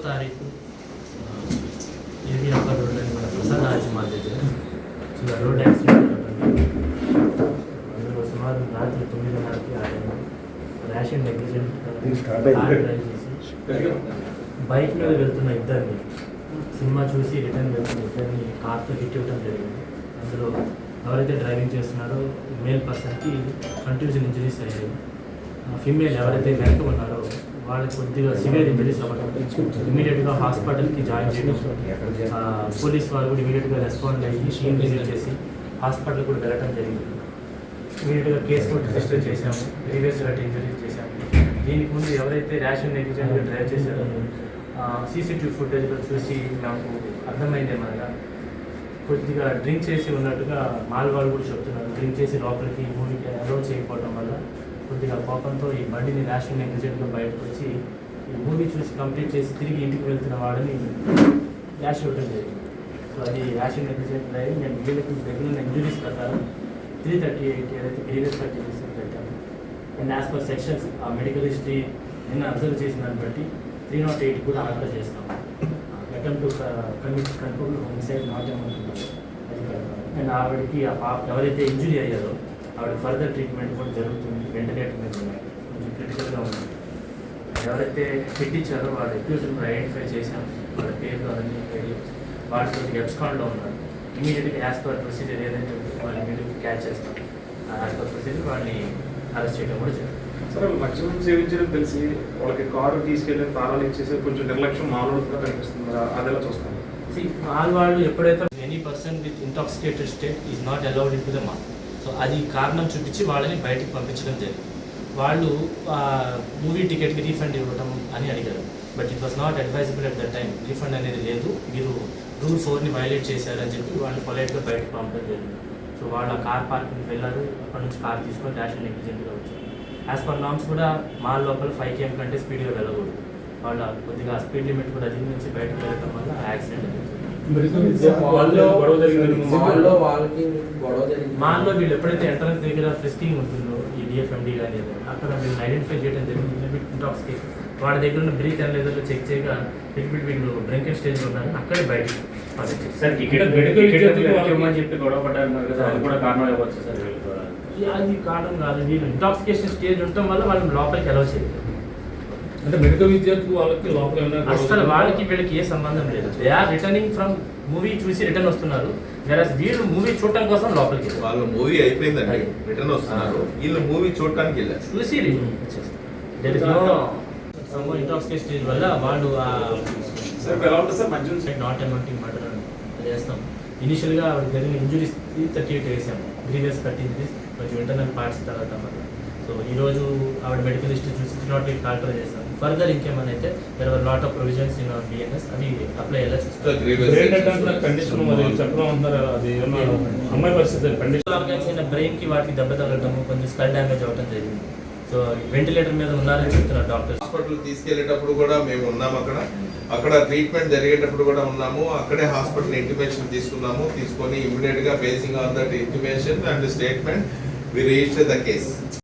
తారీఖు ఏవి upper road అని మన ప్రసాద్ రాజమాల్ దగ్గర రోడ్ యాక్సిడెంట్ అందులో సుమారు రాత్రి 9:30కి ర్యాషన్ నెగ్లిజెంట్ డ్రైవ్ చేసి బైక్ మీద వెళ్తున్న ఇద్దరిని సినిమా చూసి రిటర్న్ వెళ్తున్న ఇద్దరిని కార్తో హిట్ ఇవ్వడం జరిగింది. అందులో ఎవరైతే డ్రైవింగ్ చేస్తున్నారో మేల్ పర్సన్కి కంట్యూజన్ ఇంజరీస్ అయ్యాయి. ఫీమేల్ ఎవరైతే వెనక ఉన్నారో వాళ్ళకి కొద్దిగా సివియర్ ఇంజరీస్ అవ్వడం, ఇమీడియట్గా హాస్పిటల్కి జాయిన్ చేయడం, పోలీస్ వాళ్ళు కూడా ఇమీడియట్గా రెస్పాండ్ అయ్యి సీన్ విజిట్ చేసి హాస్పిటల్ కూడా వెళ్ళడం జరిగింది. ఇమీడియట్గా కేసు కూడా రిజిస్టర్ చేశాము, ప్రీవియస్ ఇంజరీస్ చేశాము. దీనికి ముందు ఎవరైతే ర్యాషన్ నెగ్లిజెంట్గా డ్రైవ్ చేశారో సీసీటీవీ ఫుటేజ్లో చూసి నాకు అర్థమైంది ఏమనగా కొద్దిగా డ్రింక్ చేసి ఉన్నట్టుగా మాల్ వాళ్ళు కూడా చెప్తున్నారు. డ్రింక్ చేసి లోపలికి మూవీకి అలౌ చేయకపోవడం వల్ల కొద్దిగా కోపంతో ఈ బండిని ర్యాషన్ నెగ్లిజెంట్గా బయటకు వచ్చి ఈ మూవీ చూసి కంప్లీట్ చేసి తిరిగి ఇంటికి వెళ్తున్న వాడిని ర్యాష్ ఇవ్వడం జరిగింది. సో అది ర్యాషన్ నెగ్లిజెంట్ డ్రైవింగ్. నేను వీళ్ళకి దగ్గర ఇంజురీస్ ప్రకారం 338 ఏదైతే ప్రీవియస్ చేసి పెట్టాను. అండ్ యాజ్ పర్ సెక్షన్స్ ఆ మెడికల్ హిస్టరీ నిన్న అబ్జర్వ్ చేసిన దాన్ని బట్టి 308 కూడా ఆర్డర్ చేస్తాము. Attempt to commit control homicide not ఏమంటున్నారు అది కాదు. అండ్ ఆవిడకి ఆ పాప ఎవరైతే ఇంజురీ అయ్యారో ఆవిడ ఫర్దర్ ట్రీట్మెంట్ కూడా జరుగుతుంది. వెంటిలేటర్ మీద ఉన్నాయి, కొంచెం క్రిటికల్గా ఉంది. ఎవరైతే హిట్ ఇచ్చారో వాళ్ళ అక్యూజ్ని ఐడెంటిఫై చేశాం. వాళ్ళ పేరు అవన్నీ వాళ్ళతో ఎబ్స్కాన్లో ఉన్నారు. ఇమీడియట్గా యాజ్ పర్ ప్రొసీజర్ ఏదైతే వాళ్ళని ఇమీడియట్గా క్యాచ్ చేస్తాం. యాజ్ పర్ ప్రొసీజర్ వాళ్ళని అరెస్ట్ చేయడం కూడా జరుగుతుంది. సరే, మద్యం సేవించడం తెలిసి వాళ్ళకి కారు తీసుకెళ్ళి తాళాలు ఇచ్చేసి కొంచెం నిర్లక్ష్యం మామూలుగా కనిపిస్తుంది. అది ఎలా చూస్తాను? వాళ్ళు ఎప్పుడైతే any person with intoxicated state is not allowed in to the mark. So అది కారణం చూపించి వాళ్ళని బయటకు పంపించడం జరిగింది. వాళ్ళు మూవీ టికెట్కి రీఫండ్ ఇవ్వడం అని అడిగారు. But it was not advisable at the time. Refund అనేది లేదు, మీరు రూల్ 4ని వైలేట్ చేశారని చెప్పి వాళ్ళు పొలైట్గా బయటకు పంపడం జరిగింది. సో వాళ్ళు ఆ కార్ పార్కింగ్కి వెళ్ళారు. అక్కడ నుంచి కార్ తీసుకొని ర్యాషన్ నెగ్లిజెంట్గా వచ్చారు. యాజ్ పర్ నామ్స్ కూడా మాల్ లోపల 5 km కంటే స్పీడ్గా వెళ్ళకూడదు. వాళ్ళ కొద్దిగా స్పీడ్ లిమిట్ కూడా అధిగమించి బయటకు వెళ్ళడం వల్ల యాక్సిడెంట్ అయింది. మాల్లో వీళ్ళు ఎప్పుడైతే ఎంట్రన్స్ దగ్గర ఫ్రిస్కింగ్ ఉంటుందో ఈ డిఎఫ్ఎండి కానీ అక్కడ వీళ్ళని ఐడెంటిఫై చేయడం జరిగింది. లిమిట్ ఇంటాక్సికేషన్ వాళ్ళ దగ్గర ఉన్న బ్రీత్ అండ్ లేదర్లో చెక్ చేయగా లిమిట్ వీళ్ళు డ్రింకింగ్ స్టేజ్లో ఉన్నారు. అక్కడే బయటకు సార్ చెప్పి గొడవ పడ్డారు కదా, అది కూడా కారణం ఇవ్వచ్చు సార్? అది కారణం కాదు, వీళ్ళు ఇంటాక్సికేషన్ స్టేజ్ ఉండటం వల్ల వాళ్ళు లోపలికి అలౌ చేయలేదు. అంటే మెడికల్ విద్యార్థి వాళ్ళకి లోపల అసలు వాళ్ళకి వీళ్ళకి ఏ సంబంధం లేదు. They are returning from movie చూసి రిటర్న్ వస్తున్నారు. వెరస్ వీళ్ళు మూవీ చూడటం కోసం లోపలికి వాళ్ళు మూవీ అయిపోయిందండి, రిటర్న్ వస్తున్నారు. వీళ్ళు మూవీ చూడటానికి వెళ్ళారు. చూసి ఇంటాక్సికేషన్ స్టేజ్ వల్ల వాళ్ళు నాట్ అమౌంటింగ్ మర్డర్ చేస్తాం. ఇనిషియల్గా ఆవిడ జరిగిన ఇంజురీస్ 338 వేసాము. గ్రీవియస్ కట్ ఇంజరీస్, కొంచెం ఇంటర్నల్ పార్ట్స్ తర్వాత వల్ల. సో ఈరోజు ఆవిడ మెడికల్ హిస్టరీ చూసి 308 కాల్కులేట్ చేస్తాం. ఫర్దర్ ఇంకేమైనా అయితే there are lot of provisions in our BNS, అవి అప్లై అయ్యేలా చూస్తాం. ఆర్గాన్స్ అయిన బ్రెయిన్కి వాటికి దెబ్బ తగలటము, కొంచెం స్కల్ డ్యామేజ్ అవ్వడం జరిగింది. సో వెంటిలేటర్ మీద ఉన్నారని చెప్తున్నారు డాక్టర్స్. హాస్పిటల్ తీసుకెళ్లేటప్పుడు కూడా మేము ఉన్నాము. అక్కడ ట్రీట్మెంట్ జరిగేటప్పుడు కూడా ఉన్నాము. అక్కడే హాస్పిటల్ ఇంటిమేషన్ తీసుకొని ఇమ్మీడియట్ గా basing on that intimation and statement we register the case.